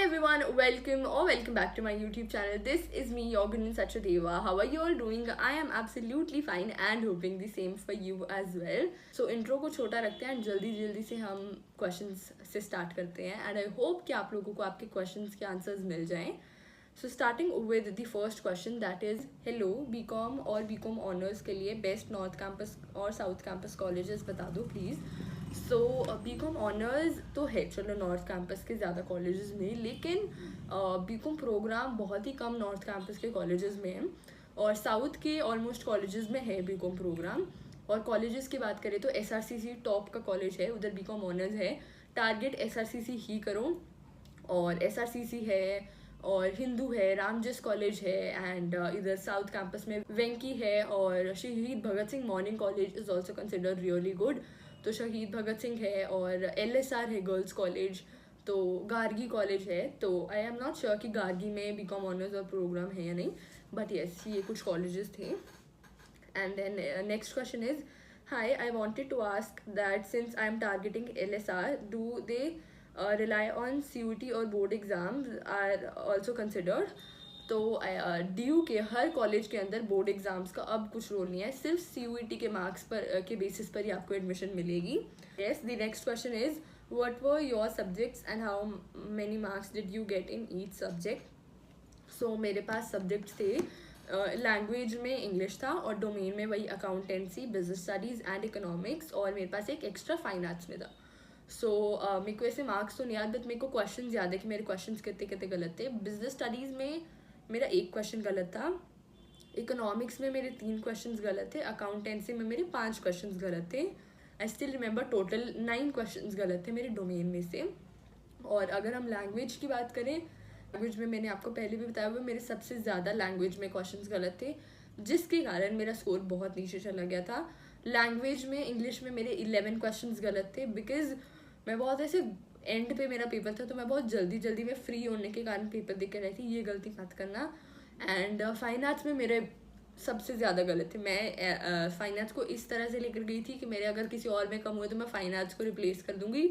everyone, welcome back to my YouTube channel. This is me, Yogan Sachadeva. How are you all doing? I am absolutely fine and hoping the same for you as well. So intro को छोटा रखते हैं and जल्दी से हम questions से start करते हैं and I hope कि आप लोगों को आपके questions के answers मिल जाएं. So starting with the first question, that is hello, BCom और BCom honors के लिए best North Campus और South Campus colleges बता दो please. सो बीकॉम ऑनर्स तो है चलो नॉर्थ कैंपस के ज़्यादा कॉलेजेस में, लेकिन बीकॉम प्रोग्राम बहुत ही कम नॉर्थ कैंपस के कॉलेजेस में है और साउथ के ऑलमोस्ट कॉलेजेस में है बीकॉम प्रोग्राम. और कॉलेजेस की बात करें तो एसआरसीसी टॉप का कॉलेज है, उधर बीकॉम ऑनर्स है. टारगेट एसआरसीसी ही करो. और एसआरसीसी है और हिंदू है, रामजस कॉलेज है एंड इधर साउथ कैंपस में वेंकी है और Shaheed Bhagat Singh morning college is also considered really good. तो शहीद भगत सिंह है और एलएसआर है गर्ल्स कॉलेज, तो गार्गी कॉलेज है. तो आई एम नॉट श्योर कि गार्गी में बीकॉम ऑनर्स और प्रोग्राम है या नहीं, बट येस ये कुछ कॉलेजेस थे. And then next question is hi, I wanted to ask that since I am targeting LSR, do they rely on CUET और board exams are also considered. तो DU के हर college के अंदर board exams का अब कुछ role नहीं है, सिर्फ CUET के मार्क्स पर के बेसिस पर ही आपको एडमिशन मिलेगी. Yes, the next question is what were your subjects and how many marks did you get in each subject. So मेरे पास सब्जेक्ट्स थे, लैंग्वेज में इंग्लिश था और डोमेन में वही accountancy, business studies and economics, और मेरे पास एक एक्स्ट्रा फाइन आर्ट्स में था. सो मेरे को ऐसे मार्क्स तो नहीं याद, बट मेरे को क्वेश्चन याद है कि मेरे क्वेश्चन कितने कितने गलत थे. बिजनेस स्टडीज़ में मेरा एक क्वेश्चन गलत था, इकोनॉमिक्स में मेरे 3 क्वेश्चन गलत थे, अकाउंटेंसी में मेरे 5 क्वेश्चन गलत थे. I still remember total 9 question गलत थे मेरे डोमेन में से. और अगर हम लैंग्वेज की बात करें, लैंग्वेज में मैंने आपको पहले भी बताया हुआ मेरे सबसे ज़्यादा लैंग्वेज में क्वेश्चन गलत थे, जिसके कारण मेरा स्कोर बहुत नीचे चला गया था. लैंग्वेज में इंग्लिश में मेरे 11 क्वेश्चन गलत थे, बिकॉज मैं बहुत ऐसे एंड पे मेरा पेपर था, तो मैं बहुत जल्दी में फ्री होने के कारण पेपर देख कर रही थी, ये गलती मत करना. एंड फाइन आर्ट्स में मेरे सबसे ज़्यादा गलत थे. मैं फाइन आर्ट्स को इस तरह से लेकर गई थी कि मेरे अगर किसी और में कम हुए तो मैं फाइन आर्ट्स को रिप्लेस कर दूंगी,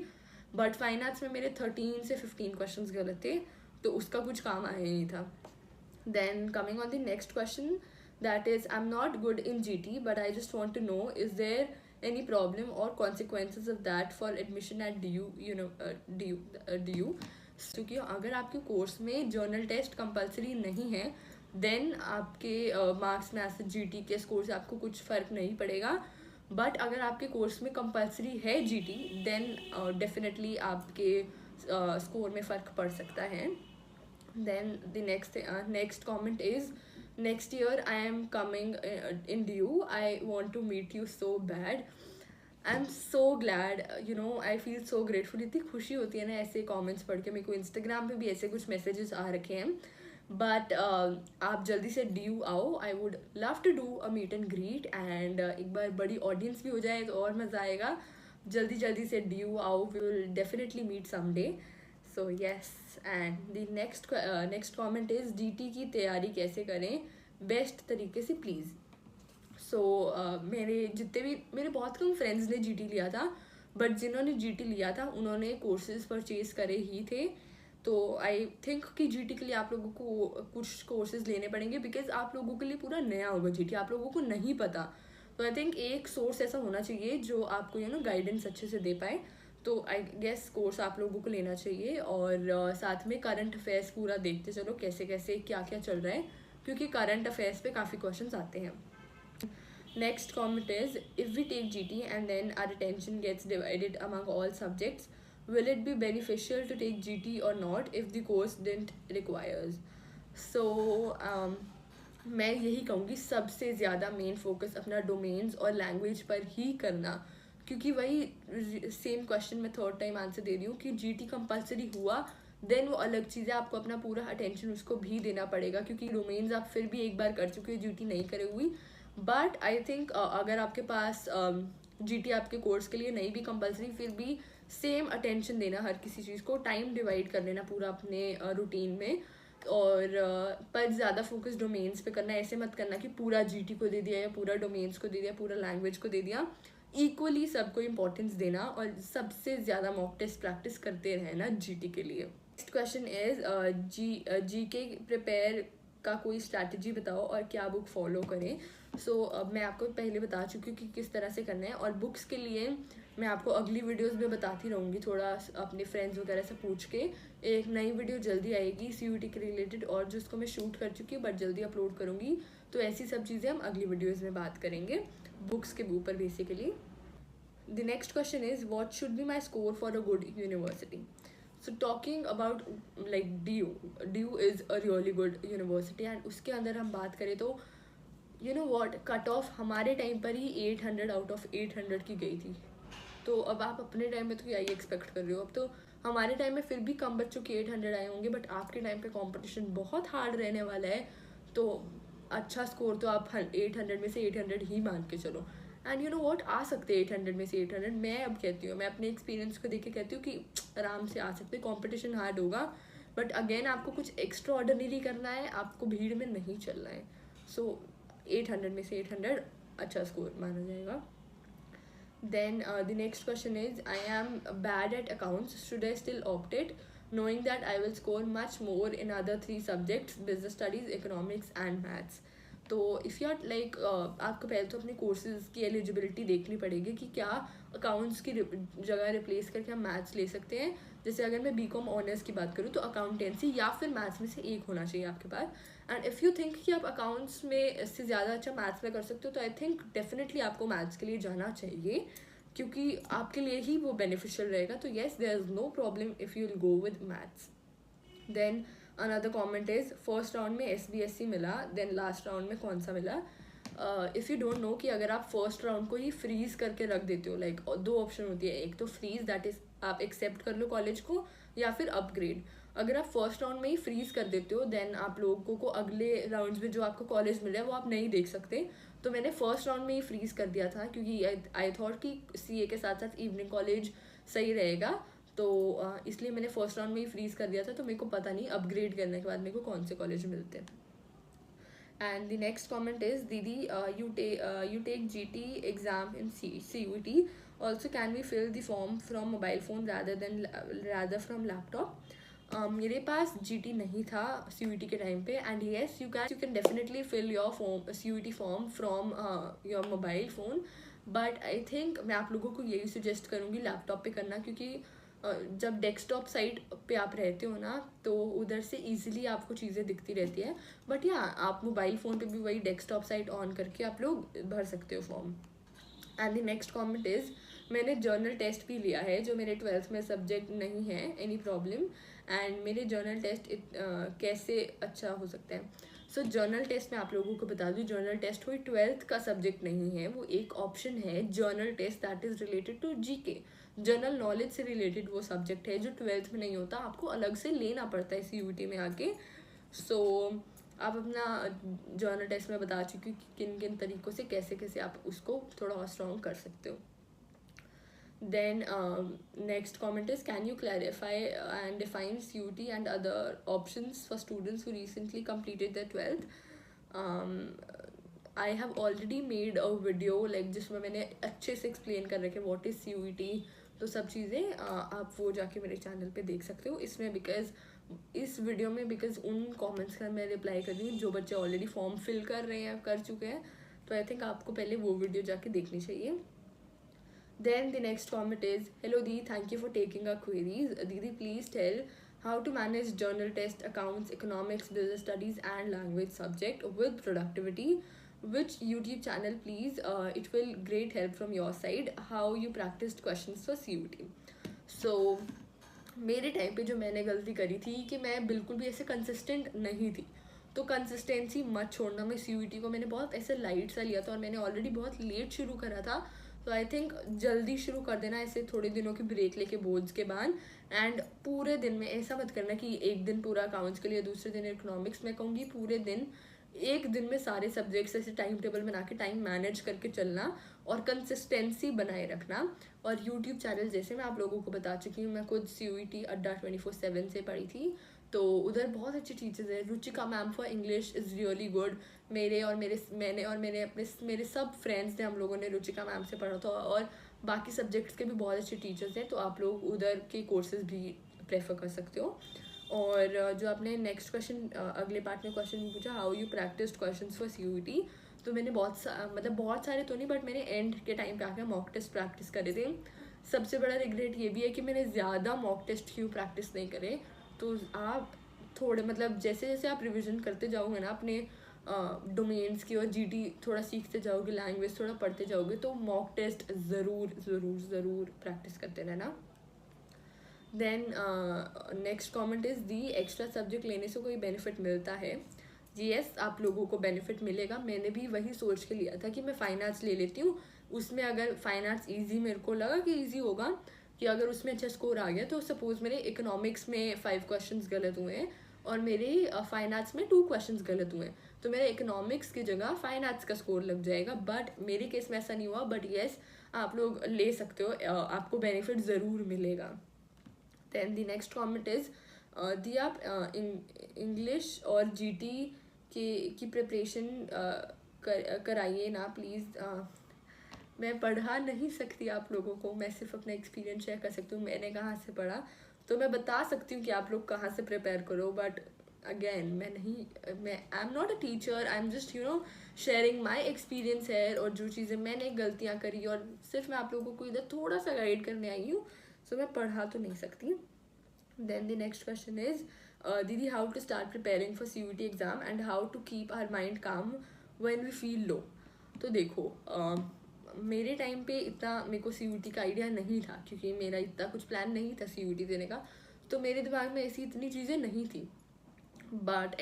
बट फाइन आर्ट्स में मेरे 13 से 15 क्वेश्चन गलत थे, तो उसका कुछ काम आया नहीं था. Then coming on the next question, that is I am not good in GT, but I just want to know is there any problem or consequences of that for admission at DU, DU. क्योंकि अगर आपके course में journal test compulsory नहीं है, then आपके marks में ऐसे GT के स्कोर से आपको कुछ फ़र्क नहीं पड़ेगा. बट अगर आपके कोर्स में कंपलसरी है GT, देन डेफिनेटली आपके स्कोर में फ़र्क पड़ सकता है. Then the next comment is next year I am coming in DU. I want to meet you so bad. I'm so glad, I feel so grateful. इतनी खुशी होती है ना ऐसे कमेंट्स पढ़ के. मेरे को इंस्टाग्राम पे भी ऐसे कुछ मैसेजेस आ रखे हैं, बट आप जल्दी से DU आओ. I would love to do a meet and greet and एक बार बड़ी ऑडियंस भी हो जाए तो और मज़ा आएगा. जल्दी से DU आओ, we will definitely meet someday. So yes, and the next comment is GT की तैयारी कैसे करें बेस्ट तरीके से प्लीज़. सो मेरे जितने भी मेरे बहुत कम फ्रेंड्स ने GT लिया था, बट जिन्होंने GT लिया था उन्होंने कोर्सेज परचेज करे ही थे. तो आई थिंक कि GT के लिए आप लोगों को कुछ कोर्सेज लेने पड़ेंगे, बिकॉज आप लोगों के लिए पूरा नया होगा GT, आप लोगों को नहीं पता. तो आई थिंक एक सोर्स ऐसा होना चाहिए जो आपको गाइडेंस अच्छे से दे पाए. तो आई गेस कोर्स आप लोगों को लेना चाहिए. और साथ में करंट अफेयर्स पूरा देखते चलो कैसे क्या चल रहा है, क्योंकि करंट अफेयर्स पे काफ़ी क्वेश्चंस आते हैं. Next comment is if we take GT and then our attention gets divided among all subjects, will it be beneficial to take GT और not if the course didn't requires. So मैं यही कहूँगी सबसे ज़्यादा main focus अपना domains और language पर ही करना, क्योंकि वही सेम क्वेश्चन मैं थर्ड टाइम आंसर दे रही हूँ कि GT कंपलसरी हुआ देन वो अलग चीज़ है, आपको अपना पूरा अटेंशन उसको भी देना पड़ेगा, क्योंकि डोमेन्स आप फिर भी एक बार कर चुके हो, GT नहीं करे हुई. बट आई थिंक अगर आपके पास GT आपके कोर्स के लिए नहीं भी कंपलसरी, फिर भी सेम अटेंशन देना हर किसी चीज़ को, टाइम डिवाइड कर लेना पूरा अपने रूटीन में. और पर ज़्यादा फोकस डोमेन्स पे करना. ऐसे मत करना कि पूरा GT को दे दिया या पूरा डोमेन्स को दे दिया, पूरा लैंग्वेज को दे दिया. इक्वली सबको इम्पोर्टेंस देना और सबसे ज़्यादा मॉक टेस्ट प्रैक्टिस करते रहना GT के लिए. नेक्स्ट क्वेश्चन इज जी के प्रिपेयर का कोई स्ट्रैटेजी बताओ और क्या बुक फॉलो करें। अब मैं आपको पहले बता चुकी हूँ कि किस तरह से करना है, और बुक्स के लिए मैं आपको अगली वीडियोस में बताती रहूँगी, थोड़ा अपने फ्रेंड्स वगैरह से पूछ के। एक नई वीडियो जल्दी आएगी CUET के रिलेटेड, और जिसको मैं शूट कर चुकी हूँ बट जल्दी अपलोड करूँगी। तो ऐसी सब चीज़ें हम अगली वीडियोज़ में बात करेंगे बुक्स के ऊपर basically. The next question is, what should be my score for a good university? So talking about like DU is a really good university, and उसके अंदर हम बात करें तो you know what, cut off हमारे time पर ही 800 out of 800 की गई थी। तो अब आप अपने टाइम में तो क्या ही एक्सपेक्ट कर रहे हो। अब तो हमारे टाइम में फिर भी कम बच्चों के 800 आए होंगे, बट आपके टाइम पे कंपटीशन बहुत हार्ड रहने वाला है। तो अच्छा स्कोर तो आप 800 में से 800 ही मान के चलो। एंड यू नो वॉट, आ सकते हैं 800 में से 800। मैं अब कहती हूँ, मैं अपने एक्सपीरियंस को देख के कहती हूँ कि आराम से आ सकते। कॉम्पिटिशन हार्ड होगा, बट अगेन आपको कुछ एक्स्ट्रा ऑर्डिनरी करना है, आपको भीड़ में नहीं चलना है। सो 800 में से 800 अच्छा स्कोर माना जाएगा। Then the next question is, I am bad at accounts, should I still opt it, knowing that I will score much more in other 3 subjects, business studies, economics and maths? तो if you are like, आपको पहले तो अपने courses की eligibility देखनी पड़ेगी कि क्या अकाउंट्स की जगह रिप्लेस करके हम मैथ्स ले सकते हैं। जैसे अगर मैं BCom ऑनर्स की बात करूँ तो अकाउंटेंसी या फिर मैथ्स में से एक होना चाहिए आपके पास। एंड इफ़ यू थिंक कि आप अकाउंट्स में इससे ज़्यादा अच्छा मैथ्स में कर सकते हो, तो आई थिंक डेफिनेटली आपको मैथ्स के लिए जाना चाहिए, क्योंकि आपके लिए ही वो बेनिफिशियल रहेगा। तो yes, there is no problem if you will go with maths. Then another comment is, first round में SBSC मिला, देन लास्ट राउंड में कौन सा मिला। इफ़ यू डोंट नो कि अगर आप फर्स्ट राउंड को ही फ्रीज करके रख देते हो, लाइक 2 ऑप्शन होती है, एक तो फ्रीज दैट इज आप एक्सेप्ट कर लो कॉलेज को, या फिर अपग्रेड। अगर आप फर्स्ट राउंड में ही फ्रीज कर देते हो, देन आप लोगों को अगले राउंड्स में जो आपको कॉलेज मिले वो आप नहीं देख सकते। तो मैंने फर्स्ट राउंड में ही फ्रीज कर दिया था, क्योंकि आई थॉट कि CA के साथ साथ इवनिंग कॉलेज सही रहेगा। तो इसलिए मैंने फर्स्ट राउंड में ही फ्रीज कर दिया था। तो मेरे को पता नहीं अपग्रेड करने के बाद मेरे को कौन से कॉलेज मिलते हैं। And the next comment is, Didi, you take GT exam in CUET. Also, can we fill the form from mobile phone rather from laptop? मेरे पास GT नहीं था CUET के टाइम पे, and yes, you can definitely fill your CUET form from your mobile phone. But I think मैं आप लोगों को यही suggest करूँगी लैपटॉप पे करना, क्योंकि जब डेस्कटॉप साइट पे आप रहते हो ना, तो उधर से इजीली आपको चीज़ें दिखती रहती है। बट या आप मोबाइल फ़ोन पे भी वही डेस्कटॉप साइट ऑन करके आप लोग भर सकते हो form. And the next comment is, मैंने जर्नल टेस्ट भी लिया है जो मेरे 12th में सब्जेक्ट नहीं है, एनी प्रॉब्लम, एंड मेरे जर्नल टेस्ट कैसे अच्छा हो सकता है। सो जर्नल टेस्ट में आप लोगों को बता दूँ, जर्नल टेस्ट कोई 12th का सब्जेक्ट नहीं है, वो एक ऑप्शन है general test that is related to GK। General knowledge से रिलेटेड वो सब्जेक्ट है जो 12th में नहीं होता, आपको अलग से लेना पड़ता है CUET में आके। सो आप अपना जर्नल टेस्ट में बता चुकी हूँ कि किन किन तरीक़ों से कैसे कैसे आप उसको थोड़ा और स्ट्रॉन्ग कर सकते हो। Then next comment is, can you clarify and define CUET and other options for students who recently completed their 12th? I have already made a video like जिसमें मैंने अच्छे से explain कर रखे what is CUET। तो सब चीज़ें आप वो जाके मेरे चैनल पे देख सकते हो इसमें, इस वीडियो में बिकॉज उन कमेंट्स का मैं रिप्लाई कर रही हूँ जो बच्चे ऑलरेडी फॉर्म फिल कर रहे हैं, कर चुके हैं। तो आई थिंक आपको पहले वो वीडियो जाके देखनी चाहिए। Then the next comment is, hello Dee, thank you for taking our queries. Didi, please tell how to manage journal test, accounts, economics, business studies and language subject with productivity. Which YouTube channel please? It will great help from your side. How you practiced questions for CUET. So मेरे time पे जो मैंने गलती करी थी कि मैं बिल्कुल भी ऐसे कंसिस्टेंट नहीं थी। तो कंसिस्टेंसी मत छोड़ना। मैं CUET को मैंने बहुत ऐसे लाइट सा लिया था, और मैंने ऑलरेडी बहुत लेट शुरू करा था। तो आई थिंक जल्दी शुरू कर देना, ऐसे थोड़े दिनों की ब्रेक लेके बोर्ड्स के बाद। एंड पूरे दिन में ऐसा मत करना कि एक दिन पूरा अकाउंट्स के लिए, दूसरे दिन इकोनॉमिक्स। मैं कहूँगी पूरे दिन, एक दिन में सारे सब्जेक्ट्स ऐसे टाइम टेबल बना के टाइम मैनेज करके चलना और कंसिस्टेंसी बनाए रखना। और यूट्यूब चैनल जैसे मैं आप लोगों को बता चुकी हूँ, मैं खुद CUET अड्डा 24/7 से पढ़ी थी, तो उधर बहुत अच्छी टीचर्स है। Ruchika ma'am for English is really good. मेरे सब फ्रेंड्स ने, हम लोगों ने रुचिका मैम से पढ़ा था, और बाकी सब्जेक्ट्स के भी बहुत अच्छे टीचर्स हैं। तो आप लोग उधर के कोर्सेज भी प्रेफर कर सकते हो। और जो आपने नेक्स्ट क्वेश्चन अगले पार्ट में क्वेश्चन पूछा, how you practice question for CUET, तो मैंने मतलब बहुत सारे तो नहीं, बट मैंने एंड के टाइम पे आकर मॉक टेस्ट प्रैक्टिस करे थे। सबसे बड़ा रिग्रेट ये भी है कि मैंने ज़्यादा मॉक टेस्ट क्यों प्रैक्टिस नहीं करे। तो आप थोड़े मतलब जैसे जैसे आप रिविजन करते जाओगे ना अपने डोमेन्स की, और GT थोड़ा सीखते जाओगे, लैंग्वेज थोड़ा पढ़ते जाओगे, तो मॉक टेस्ट ज़रूर ज़रूर ज़रूर प्रैक्टिस करते रहना। Then next comment is the extra subject लेने से कोई बेनिफिट मिलता है? जी यस, आप लोगों को बेनिफिट मिलेगा। मैंने भी वही सोच के लिया था कि मैं फाइन आर्ट्स ले लेती हूँ। उसमें अगर फाइन आर्ट्स ईजी, मेरे को लगा कि ईजी होगा, कि अगर उसमें अच्छा स्कोर आ गया तो सपोज मेरे इकोनॉमिक्स में 5 क्वेश्चंस गलत हुए हैं और मेरे फाइन आर्ट्स में 2 क्वेश्चंस गलत हुए हैं, तो मेरे इकोनॉमिक्स की जगह फाइन आर्ट्स का स्कोर लग जाएगा। बट मेरे केस में ऐसा नहीं हुआ। बट येस, आप लोग ले सकते हो, आपको बेनिफिट ज़रूर मिलेगा। Then the next comment is the आप इंग्लिश और GT की प्रिपरेशन कराइए ना प्लीज़। मैं पढ़ा नहीं सकती आप लोगों को, मैं सिर्फ अपना एक्सपीरियंस शेयर कर सकती हूँ। मैंने कहाँ से पढ़ा तो मैं बता सकती हूँ कि आप लोग कहाँ से प्रिपेयर करो, बट अगेन मैं आई am not a teacher, I am just sharing my experience है, और जो चीज़ें मैंने गलतियाँ करी और सिर्फ मैं आप लोगों को इधर थोड़ा सा गाइड करने आई हूँ, सो मैं पढ़ा तो नहीं सकती। Then the next question is, didi how to start preparing for CUET exam and how to keep our mind calm when we feel low. तो देखो, मेरे टाइम पे इतना मेरे को CUET का आइडिया नहीं था, क्योंकि मेरा इतना कुछ प्लान नहीं था CUET देने का, तो मेरे दिमाग में ऐसी इतनी चीज़ें नहीं थी। बट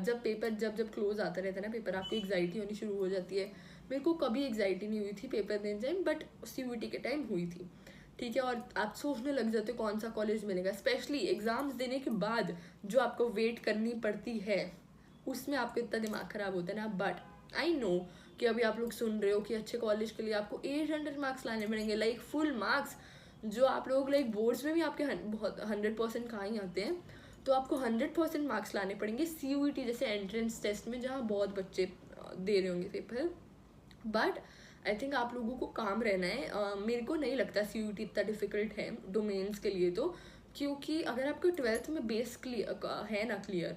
जब पेपर जब क्लोज आता रहता है ना पेपर, आपको एग्जाइटी होनी शुरू हो जाती है। मेरे को कभी एग्जाइटी नहीं हुई थी पेपर देने टाइम, बट CUET के टाइम हुई थी, ठीक है। और आप सोचने लग जाते हो कौन सा कॉलेज मिलेगा, स्पेशली एग्जाम्स देने के बाद जो आपको वेट करनी पड़ती है, उसमें आपका इतना दिमाग खराब होता है ना। बट आई नो कि अभी आप लोग सुन रहे हो कि अच्छे कॉलेज के लिए आपको 800 मार्क्स लाने पड़ेंगे, लाइक फुल मार्क्स, जो आप लोग लाइक बोर्ड्स में भी आपके बहुत 100% कहाँ ही आते हैं, तो आपको 100% मार्क्स लाने पड़ेंगे CUET जैसे एंट्रेंस टेस्ट में, जहाँ बहुत बच्चे दे रहे होंगे पेपर। बट आई थिंक आप लोगों को काम रहना है। मेरे को नहीं लगता CUET इतना डिफिकल्ट है डोमेन्स के लिए, तो क्योंकि अगर आपको 12th में बेस क्लियर है ना क्लियर,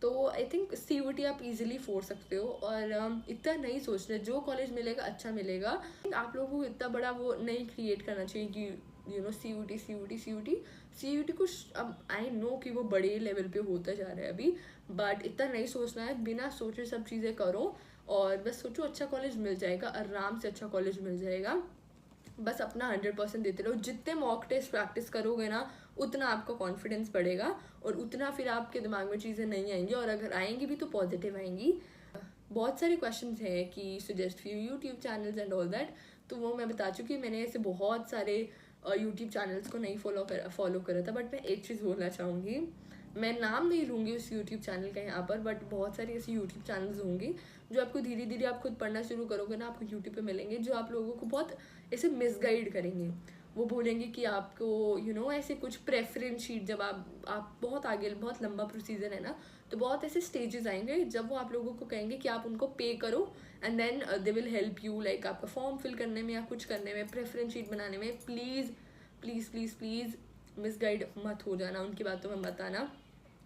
तो आई थिंक CUET आप इजीली फोड़ सकते हो। और इतना नहीं सोचना, जो कॉलेज मिलेगा अच्छा मिलेगा। आप लोगों को इतना बड़ा वो नहीं क्रिएट करना चाहिए कि CUET कुछ, अब आई नो कि वो बड़े लेवल पे होता जा रहा है अभी, बट इतना नहीं सोचना है। बिना सोचे सब चीज़ें करो, और बस सोचो अच्छा कॉलेज मिल जाएगा, आराम से अच्छा कॉलेज मिल जाएगा। बस अपना 100% देते रहो। जितने मॉक टेस्ट प्रैक्टिस करोगे ना, उतना आपका कॉन्फिडेंस बढ़ेगा, और उतना फिर आपके दिमाग में चीज़ें नहीं आएंगी, और अगर आएंगी भी तो पॉजिटिव आएंगी। बहुत सारे क्वेश्चंस हैं कि suggest few YouTube channels and all that, तो वो मैं बता चुकी। मैंने ऐसे बहुत सारे यूट्यूब चैनल्स को नहीं फॉलो करा था, बट मैं एक चीज़ बोलना चाहूँगी, मैं नाम नहीं लूँगी उस यूट्यूब चैनल का यहाँ पर, बट बहुत सारे ऐसे यूट्यूब चैनल्स होंगे जो आपको धीरे धीरे आप खुद पढ़ना शुरू करोगे ना, आपको यूट्यूब पे मिलेंगे, जो आप लोगों को बहुत ऐसे मिसगाइड करेंगे। वो बोलेंगे कि आपको ऐसे कुछ प्रेफरेंस शीट, जब आप बहुत आगे, बहुत लंबा प्रोसीजर है ना, तो बहुत ऐसे स्टेजेस आएंगे जब वो आप लोगों को कहेंगे कि आप उनको पे करो, and then they will help you, like आपका फॉर्म फिल करने में या कुछ करने में, प्रेफरेंस शीट बनाने में। Please please please please misguide मत हो जाना, उनकी बातों में मत आना।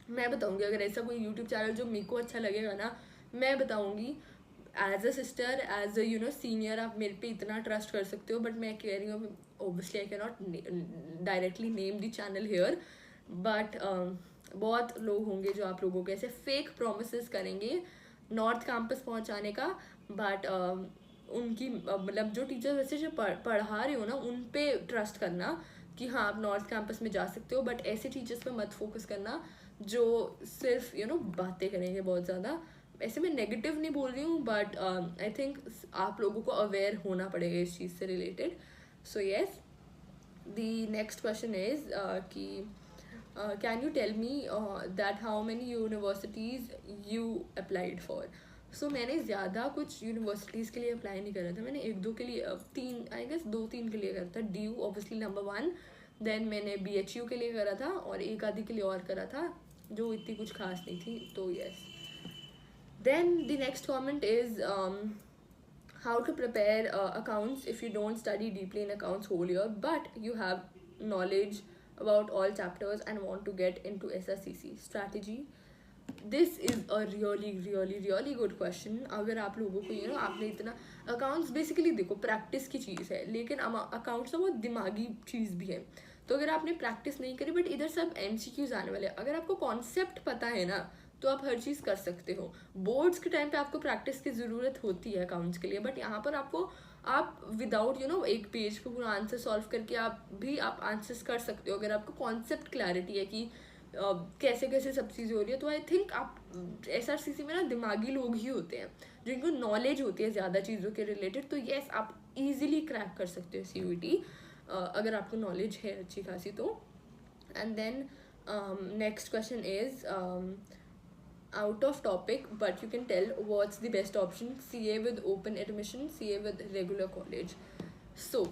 मैं बताऊँगी, अगर ऐसा कोई यूट्यूब चैनल जो मेरे को अच्छा लगेगा ना, मैं बताऊँगी। As a sister, as a senior, आप मेरे पे इतना ट्रस्ट कर सकते हो, बट मैं कह रही हूँ, obviously I can not directly name the channel here, but बहुत लोग होंगे जो आप लोगों के ऐसे फेक प्रोमिस करेंगे नॉर्थ कैंपस पहुंचाने का, बट उनकी मतलब जो टीचर वैसे जो पढ़ा रहे हो ना, उन पे ट्रस्ट करना कि हाँ आप नॉर्थ कैंपस में जा सकते हो, बट ऐसे टीचर्स पे मत फोकस करना जो सिर्फ बातें करेंगे बहुत ज़्यादा। ऐसे मैं नेगेटिव नहीं बोल रही हूँ, बट आई थिंक आप लोगों को अवेयर होना पड़ेगा इस चीज़ से related. So yes, the next question is कि can you tell me that how many universities you applied for. So मैंने ज़्यादा कुछ यूनिवर्सिटीज़ के लिए अप्लाई नहीं करा था, मैंने 1-2 के लिए, 3 आई गेस 2-3 के लिए करा था। DU ऑब्वियसली नंबर 1, देन मैंने BHU के लिए करा था, और एक आधी के लिए और करा था जो इतनी कुछ खास नहीं थी। तो yes, then the next comment is how to prepare accounts if you don't study deeply in accounts whole year but you have knowledge about all chapters and want to get into SRCC strategy. This is a really really really good question. अगर आप लोगों को आपने इतना accounts basically देखो practice की चीज़ है, लेकिन अकाउंट्स ना बहुत दिमागी चीज़ भी है. तो अगर आपने प्रैक्टिस नहीं करी बट इधर सब MCQs आने वाले हैं, अगर आपको कॉन्सेप्ट पता है ना तो आप हर चीज़ कर सकते हो. बोर्ड्स के टाइम पे आपको प्रैक्टिस की ज़रूरत होती है अकाउंट्स के लिए, बट यहाँ पर आपको आप विदाउट एक पेज पे पूरा आंसर सॉल्व करके आप आंसर्स कर सकते हो अगर आपको कॉन्सेप्ट क्लैरिटी है कि कैसे कैसे सब चीज़ें हो रही है. तो आई थिंक आप SRCC में ना दिमागी लोग ही होते हैं जिनको नॉलेज होती है ज़्यादा चीज़ों के रिलेटेड. तो येस, आप इजीली क्रैक कर सकते हो CUET अगर आपको नॉलेज है अच्छी खासी तो. And then next question is out of topic, but you can tell what's the best option, CA with open admission, CA with regular college. So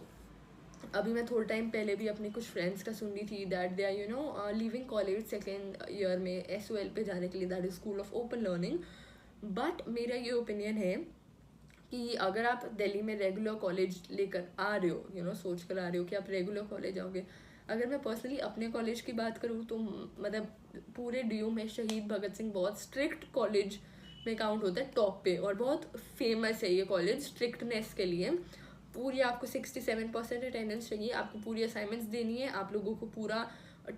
अभी मैं थोड़ा टाइम पहले भी अपने कुछ फ्रेंड्स का सुन रही थी that they are leaving college second year में SOL पे जाने के लिए, that is school of open learning. But मेरा ये ओपिनियन है कि अगर आप दिल्ली में रेगुलर कॉलेज लेकर आ रहे हो, सोच कर आ रहे हो कि आप रेगुलर कॉलेज आओगे. अगर मैं पर्सनली अपने कॉलेज की बात करूँ तो मतलब पूरे DU में शहीद भगत सिंह बहुत स्ट्रिक्ट कॉलेज में काउंट होता है, टॉप पे, और बहुत फेमस है ये कॉलेज स्ट्रिक्टनेस के लिए. पूरी आपको 67% अटेंडेंस चाहिए, आपको पूरी असाइनमेंट्स देनी है, आप लोगों को पूरा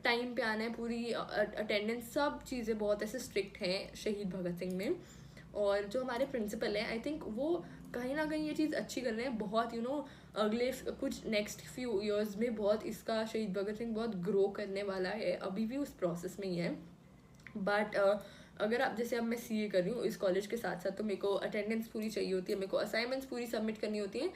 टाइम पे आना है, पूरी अटेंडेंस, सब चीज़ें बहुत ऐसे स्ट्रिक्ट हैं शहीद भगत सिंह में. और जो हमारे प्रिंसिपल हैं आई थिंक वो कहीं ना कहीं ये चीज़ अच्छी कर रहे हैं बहुत. अगले कुछ नेक्स्ट फ्यू ईयर्स में बहुत इसका शहीद भगत सिंह बहुत ग्रो करने वाला है, अभी भी उस प्रोसेस में ही है. बट अगर आप जैसे अब मैं CA कर रही हूँ इस कॉलेज के साथ साथ, तो मेरे को अटेंडेंस पूरी चाहिए होती है, मेरे को असाइनमेंट्स पूरी सबमिट करनी होती है.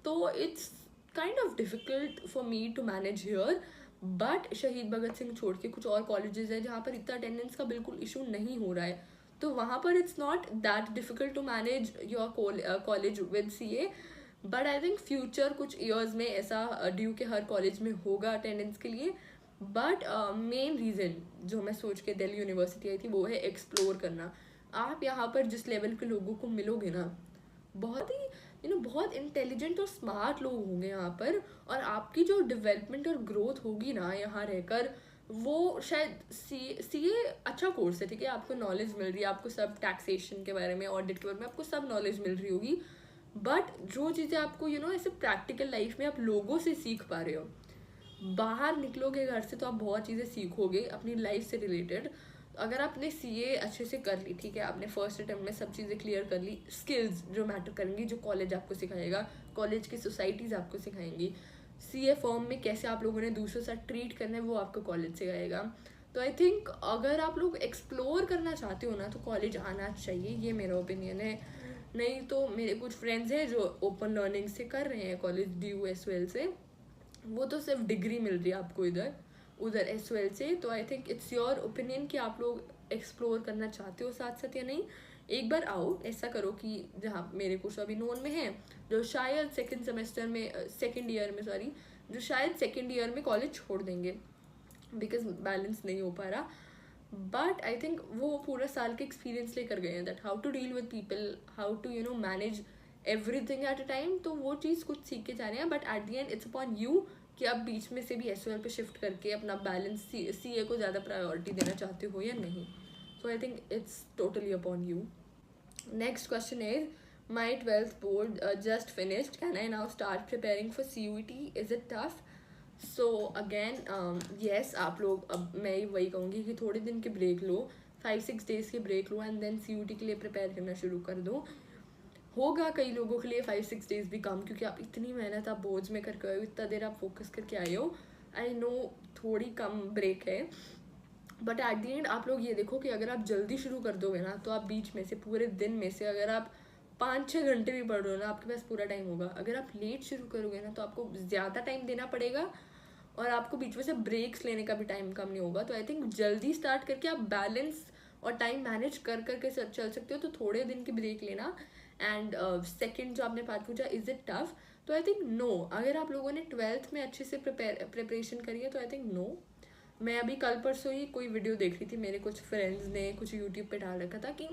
तो it's kind of difficult for me to manage here. But Shaheed Bhagat Singh छोड़ के कुछ और कॉलेजेस हैं जहाँ पर इतना अटेंडेंस का बिल्कुल इशू नहीं हो रहा है, तो वहाँ पर it's not that difficult to manage your college with CA. But I think future कुछ ईयर्स में ऐसा DU के हर कॉलेज में होगा अटेंडेंस के लिए. बट मेन रीज़न जो मैं सोच के दिल्ली यूनिवर्सिटी आई थी वो है एक्सप्लोर करना. आप यहाँ पर जिस लेवल के लोगों को मिलोगे ना, बहुत ही बहुत इंटेलिजेंट और स्मार्ट लोग होंगे यहाँ पर, और आपकी जो डेवलपमेंट और ग्रोथ होगी ना यहाँ रहकर, वो शायद CA अच्छा कोर्स है, ठीक है, आपको नॉलेज मिल रही है, आपको सब टैक्सेशन के बारे में, ऑडिट के बारे में आपको सब नॉलेज मिल रही होगी. बट जो चीज़ें आपको ऐसे प्रैक्टिकल लाइफ में आप लोगों से सीख पा रहे हो, बाहर निकलोगे घर से तो आप बहुत चीज़ें सीखोगे अपनी लाइफ से रिलेटेड. अगर आपने CA अच्छे से कर ली, ठीक है, आपने फर्स्ट अटेम्प्ट में सब चीज़ें क्लियर कर ली, स्किल्स जो मैटर करेंगी, जो कॉलेज आपको सिखाएगा, कॉलेज की सोसाइटीज़ आपको सिखाएंगी, CA फॉर्म में कैसे आप लोगों ने दूसरों से ट्रीट करना है वो आपको कॉलेज सिखाएगा. तो आई थिंक अगर आप लोग एक्सप्लोर करना चाहते हो ना तो कॉलेज आना चाहिए, ये मेरा ओपिनियन है. नहीं तो मेरे कुछ फ्रेंड्स हैं जो ओपन लर्निंग से कर रहे हैं कॉलेज DU SOL से, वो तो सिर्फ डिग्री मिल रही है आपको उधर SOL से. तो आई थिंक इट्स योर ओपिनियन कि आप लोग एक्सप्लोर करना चाहते हो साथ साथ या नहीं. एक बार आओ, ऐसा करो कि जहाँ मेरे कुछ अभी नोन में हैं जो शायद सेकेंड ईयर में कॉलेज छोड़ देंगे बिकॉज बैलेंस नहीं हो पा रहा. बट आई थिंक वो पूरा साल के एक्सपीरियंस लेकर गए हैं that how to deal with people, how to manage everything at a time. तो वो चीज़ कुछ सीख के जा रहे हैं. But at the end it's upon you कि आप बीच में से भी SOL पे शिफ्ट करके अपना बैलेंस CA को ज़्यादा प्रायोरिटी देना चाहते हो या नहीं. So I think it's totally upon you. Next question is my 12th board just finished, can I now start preparing for CUET, is it tough? So again yes, आप लोग, अब मैं वही कहूँगी कि थोड़े दिन के ब्रेक लो, 5-6 डेज़ के ब्रेक लो एंड देन CUET के लिए प्रिपेयर करना शुरू कर दो. होगा कई लोगों के लिए 5-6 डेज़ भी कम, क्योंकि आप इतनी मेहनत आप बोर्ड्स में करके आए हो, इतना देर आप फोकस करके आए हो. आई नो थोड़ी कम ब्रेक है, बट एट द एंड आप लोग ये देखो कि अगर आप जल्दी शुरू कर दोगे ना तो आप बीच में से पूरे दिन में से अगर आप 5-6 घंटे भी पढ़ रहे हो ना, आपके पास पूरा टाइम होगा. अगर आप लेट शुरू करोगे ना तो आपको ज़्यादा टाइम देना पड़ेगा और आपको बीच में से ब्रेक्स लेने का भी टाइम कम नहीं होगा. तो आई थिंक जल्दी स्टार्ट करके आप बैलेंस और टाइम मैनेज कर करके चल सकते हो. तो थोड़े दिन की ब्रेक लेना. एंड सेकेंड जो आपने बात पूछा, इज इट टफ, तो आई थिंक नो. अगर आप लोगों ने 12th में अच्छे से प्रिपरेशन करी है तो आई थिंक नो. मैं अभी कल परसों ही कोई वीडियो देख रही थी, मेरे कुछ फ्रेंड्स ने कुछ यूट्यूब पे डाल रखा था कि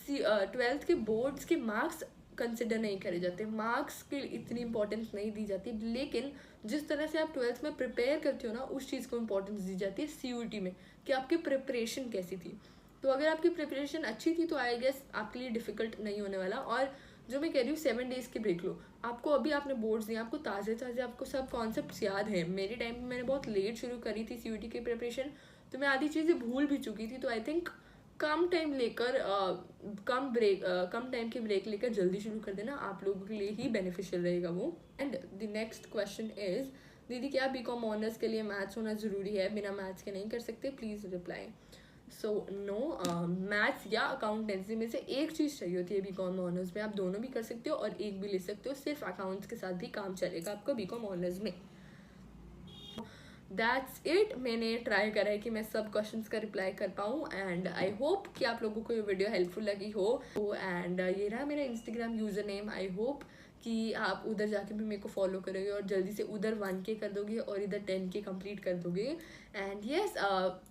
12th के बोर्ड्स के मार्क्स कंसिडर नहीं करे जाते, मार्क्स की इतनी इंपॉर्टेंस नहीं दी जाती, लेकिन जिस तरह से आप 12th में प्रिपेयर करते हो ना, उस चीज़ को इंपॉर्टेंस दी जाती है CUET में, कि आपकी प्रिपरेशन कैसी थी। तो अगर आपकी प्रिपरेशन अच्छी थी तो आई गेस आपके लिए डिफ़िकल्ट नहीं होने वाला। और जो मैं कह रही हूँ 7 डेज़ की ब्रेक लो, आपको अभी आपने बोर्ड्स दिए, आपको ताज़े ताज़े आपको सब कॉन्सेप्ट्स याद हैं। मेरे टाइम पे मैंने बहुत लेट शुरू करी थी CUET की प्रिपरेशन, तो मैं आधी चीज़ें भूल भी चुकी थी। तो आई थिंक कम टाइम लेकर कम टाइम की ब्रेक लेकर जल्दी शुरू कर देना, आप लोगों के लिए ही बेनिफिशियल रहेगा वो। And the next question is, दीदी क्या BCom ऑनर्स के लिए मैथ्स होना ज़रूरी है, बिना मैथ्स के नहीं कर सकते, please reply. So no, maths या अकाउंटेंसी में से एक चीज़ चाहिए होती है BCom ऑनर्स में। आप दोनों भी कर सकते हो और एक भी ले सकते हो, सिर्फ अकाउंट्स के साथ भी काम चलेगा आपका BCom ऑनर्स में। That's it. मैंने ट्राई करा है कि मैं सब क्वेश्चंस का रिप्लाई कर पाऊँ, एंड आई होप कि आप लोगों को ये वीडियो हेल्पफुल लगी हो। एंड ये रहा मेरा Instagram user name. I hope कि आप उधर जाके भी मेरे को फॉलो करोगे और जल्दी से उधर 1K कर दोगे और इधर 10K कंप्लीट कर दोगे। एंड येस,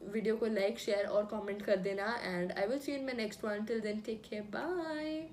वीडियो को लाइक, शेयर और कमेंट कर देना। And I will see you in my next one. Till then take care, bye.